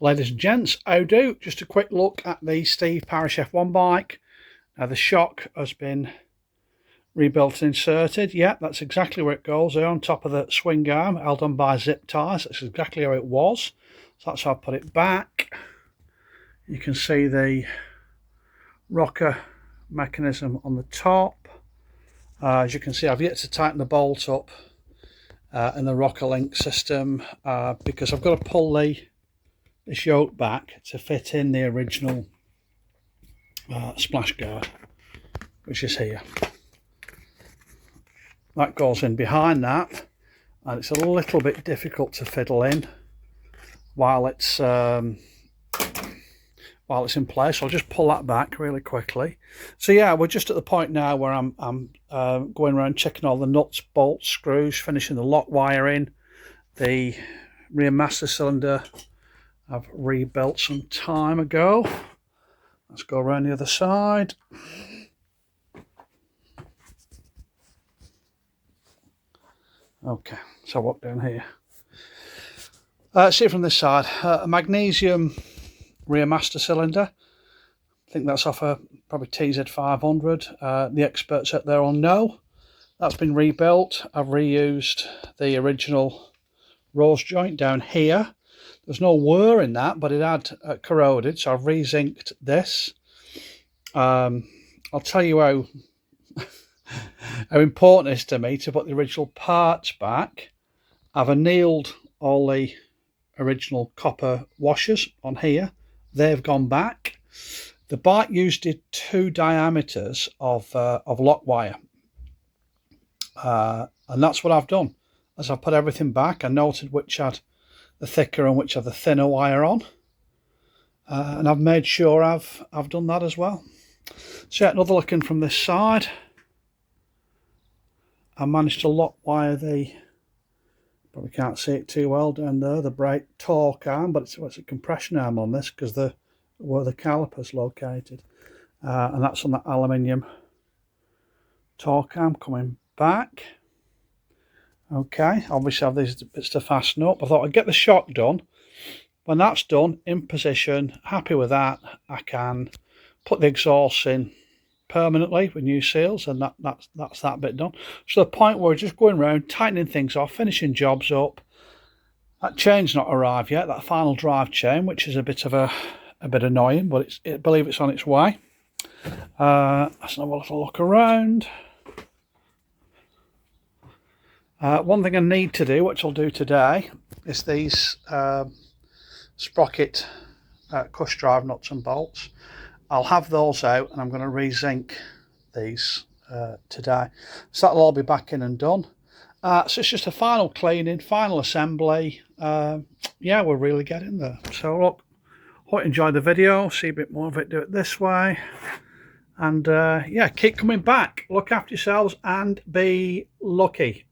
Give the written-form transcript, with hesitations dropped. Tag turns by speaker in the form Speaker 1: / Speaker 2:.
Speaker 1: Ladies and gents, how do? Just a quick look at the Steve Parrish F1 bike. Now the shock has been rebuilt and inserted. Yeah, that's exactly where it goes, there on top of the swing arm, held on by zip ties. That's exactly how it was. So that's how I put it back. You can see the rocker mechanism on the top. As you can see, I've yet to tighten the bolt up in the rocker link system because I've got to pull this yoke back to fit in the original splash guard, which is here. That goes in behind that, and it's a little bit difficult to fiddle in while it's in place. I'll just pull that back really quickly. So yeah, we're just at the point now where I'm going around checking all the nuts, bolts, screws, finishing the lock wire in. The rear master cylinder I've rebuilt some time ago. Let's go around the other side. Okay, so walk down here. See it from this side. A magnesium rear master cylinder. I think that's off a probably TZ500. The experts out there will know. That's been rebuilt. I've reused the original rose joint down here. There's no wear in that, but it had corroded, so I've re-zinced this. I'll tell you how important it is to me to put the original parts back. I've annealed all the original copper washers on here. They've gone back. The bike used 2 diameters of lock wire, and that's what I've done. As I put everything back, I noted which had the thicker and which have the thinner wire on, and I've made sure I've done that as well. So yeah, another look in from this side. I managed to lock wire the, probably can't see it too well down there, the brake torque arm, but it's a compression arm on this because where the caliper's located, and that's on that aluminium torque arm coming back. Okay, obviously I have these bits to fasten up. I thought I'd get the shock done. When that's done, in position, happy with that, I can put the exhaust in permanently with new seals, and that's that bit done. So the point where we're just going around, tightening things off, finishing jobs up. That chain's not arrived yet, that final drive chain, which is a bit annoying, but I believe it's on its way. Let's have a little look around. One thing I need to do, which I'll do today, is these sprocket cush drive nuts and bolts. I'll have those out, and I'm going to re-zinc these today. So that'll all be back in and done. So it's just a final cleaning, final assembly. Yeah, we're really getting there. So look, hope you enjoyed the video. See a bit more of it, do it this way. And yeah, keep coming back. Look after yourselves and be lucky.